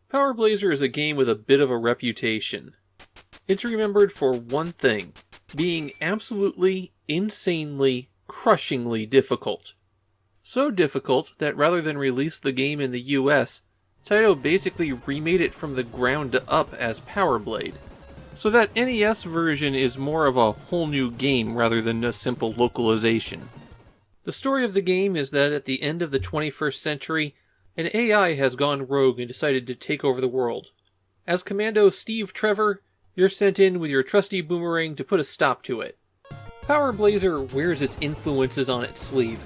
Power Blazer is a game with a bit of a reputation. It's remembered for one thing, being absolutely, insanely, crushingly difficult. So difficult that rather than release the game in the US, Taito basically remade it from the ground up as Power Blade. So that NES version is more of a whole new game rather than a simple localization. The story of the game is that at the end of the 21st century, an AI has gone rogue and decided to take over the world. As Commando Steve Trevor, you're sent in with your trusty boomerang to put a stop to it. Power Blazer wears its influences on its sleeve.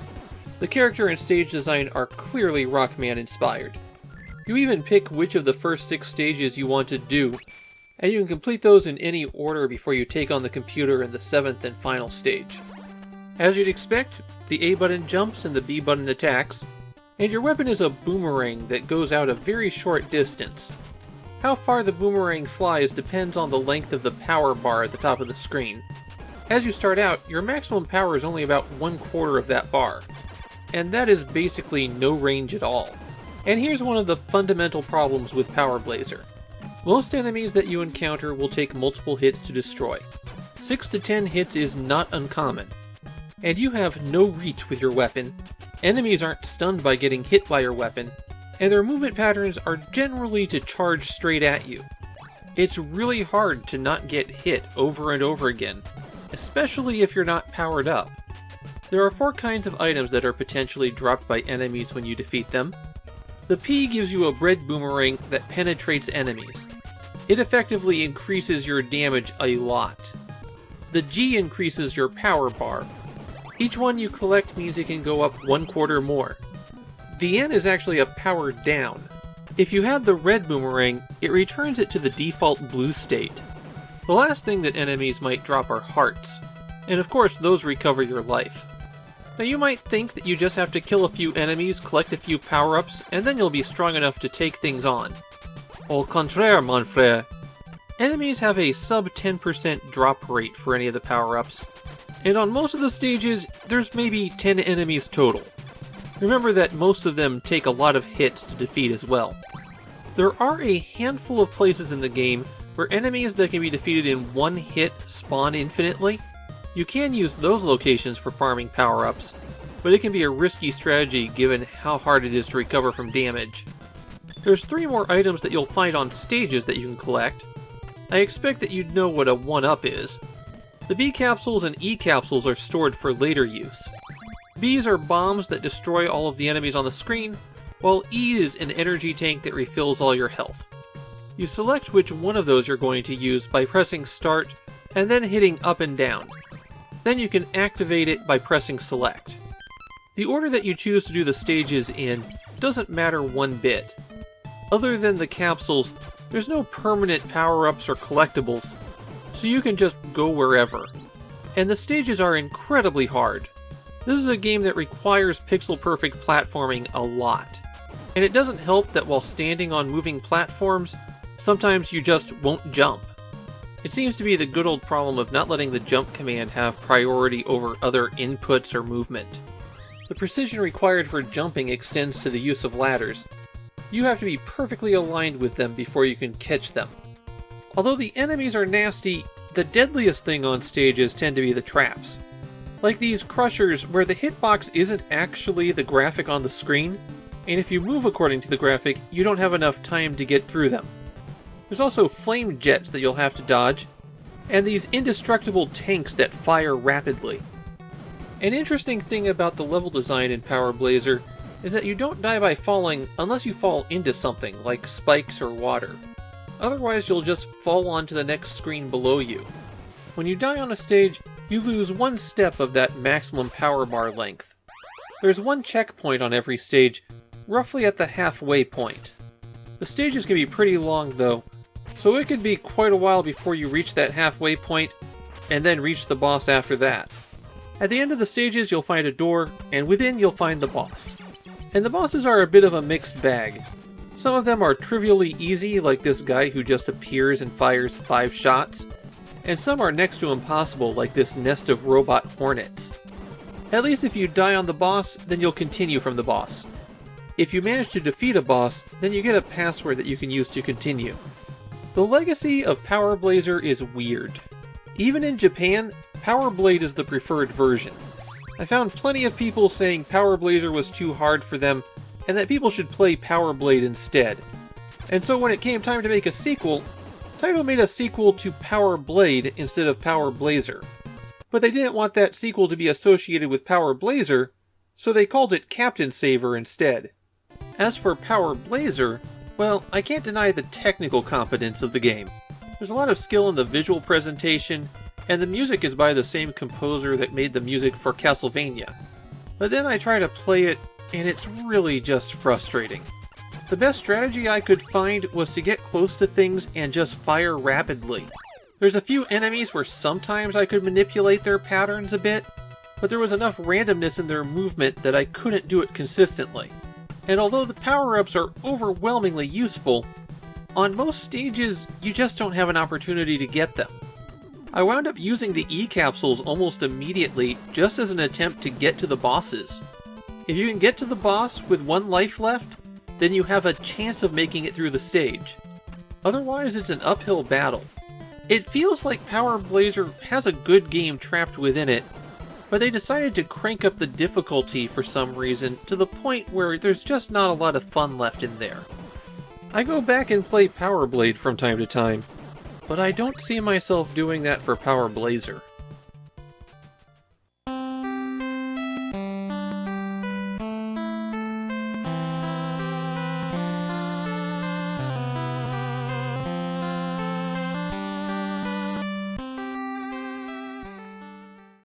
The character and stage design are clearly Rockman inspired. You even pick which of the first 6 stages you want to do, and you can complete those in any order before you take on the computer in the 7th and final stage. As you'd expect, the A button jumps and the B button attacks, and your weapon is a boomerang that goes out a very short distance. How far the boomerang flies depends on the length of the power bar at the top of the screen. As you start out, your maximum power is only about 1/4 of that bar, and that is basically no range at all. And here's one of the fundamental problems with Power Blazer. Most enemies that you encounter will take multiple hits to destroy. 6 to 10 hits is not uncommon. And you have no reach with your weapon, enemies aren't stunned by getting hit by your weapon, and their movement patterns are generally to charge straight at you. It's really hard to not get hit over and over again, especially if you're not powered up. There are 4 kinds of items that are potentially dropped by enemies when you defeat them. The P gives you a bread boomerang that penetrates enemies. It effectively increases your damage a lot. The G increases your power bar. Each one you collect means it can go up 1/4 more. The N is actually a power down. If you had the red boomerang, it returns it to the default blue state. The last thing that enemies might drop are hearts, and of course those recover your life. Now you might think that you just have to kill a few enemies, collect a few power-ups, and then you'll be strong enough to take things on. Au contraire, mon frère. Enemies have a sub 10% drop rate for any of the power-ups, and on most of the stages, there's maybe 10 enemies total. Remember that most of them take a lot of hits to defeat as well. There are a handful of places in the game where enemies that can be defeated in one hit spawn infinitely. You can use those locations for farming power-ups, but it can be a risky strategy given how hard it is to recover from damage. There's 3 more items that you'll find on stages that you can collect. I expect that you'd know what a 1-up is. The B capsules and E capsules are stored for later use. B's are bombs that destroy all of the enemies on the screen, while E is an energy tank that refills all your health. You select which one of those you're going to use by pressing start and then hitting up and down. Then you can activate it by pressing select. The order that you choose to do the stages in doesn't matter one bit. Other than the capsules, there's no permanent power-ups or collectibles, so you can just go wherever. And the stages are incredibly hard. This is a game that requires pixel-perfect platforming a lot. And it doesn't help that while standing on moving platforms, sometimes you just won't jump. It seems to be the good old problem of not letting the jump command have priority over other inputs or movement. The precision required for jumping extends to the use of ladders. You have to be perfectly aligned with them before you can catch them. Although the enemies are nasty, the deadliest thing on stages tend to be the traps. Like these crushers where the hitbox isn't actually the graphic on the screen, and if you move according to the graphic, you don't have enough time to get through them. There's also flame jets that you'll have to dodge, and these indestructible tanks that fire rapidly. An interesting thing about the level design in Power Blazer is that you don't die by falling unless you fall into something, like spikes or water. Otherwise you'll just fall onto the next screen below you. When you die on a stage, you lose 1 step of that maximum power bar length. There's 1 checkpoint on every stage, roughly at the halfway point. The stages can be pretty long though, so it could be quite a while before you reach that halfway point, and then reach the boss after that. At the end of the stages you'll find a door, and within you'll find the boss. And the bosses are a bit of a mixed bag. Some of them are trivially easy, like this guy who just appears and fires 5 shots, and some are next to impossible, like this nest of robot hornets. At least if you die on the boss, then you'll continue from the boss. If you manage to defeat a boss, then you get a password that you can use to continue. The legacy of Power Blazer is weird. Even in Japan, Power Blade is the preferred version. I found plenty of people saying Power Blazer was too hard for them, and that people should play Power Blade instead. And so when it came time to make a sequel, Taito made a sequel to Power Blade instead of Power Blazer. But they didn't want that sequel to be associated with Power Blazer, so they called it Captain Saver instead. As for Power Blazer, well, I can't deny the technical competence of the game. There's a lot of skill in the visual presentation, and the music is by the same composer that made the music for Castlevania. But then I try to play it, and it's really just frustrating. The best strategy I could find was to get close to things and just fire rapidly. There's a few enemies where sometimes I could manipulate their patterns a bit, but there was enough randomness in their movement that I couldn't do it consistently. And although the power-ups are overwhelmingly useful, on most stages you just don't have an opportunity to get them. I wound up using the E-capsules almost immediately just as an attempt to get to the bosses. If you can get to the boss with 1 life left, then you have a chance of making it through the stage. Otherwise, it's an uphill battle. It feels like Power Blazer has a good game trapped within it, but they decided to crank up the difficulty for some reason to the point where there's just not a lot of fun left in there. I go back and play Power Blade from time to time, but I don't see myself doing that for Power Blazer.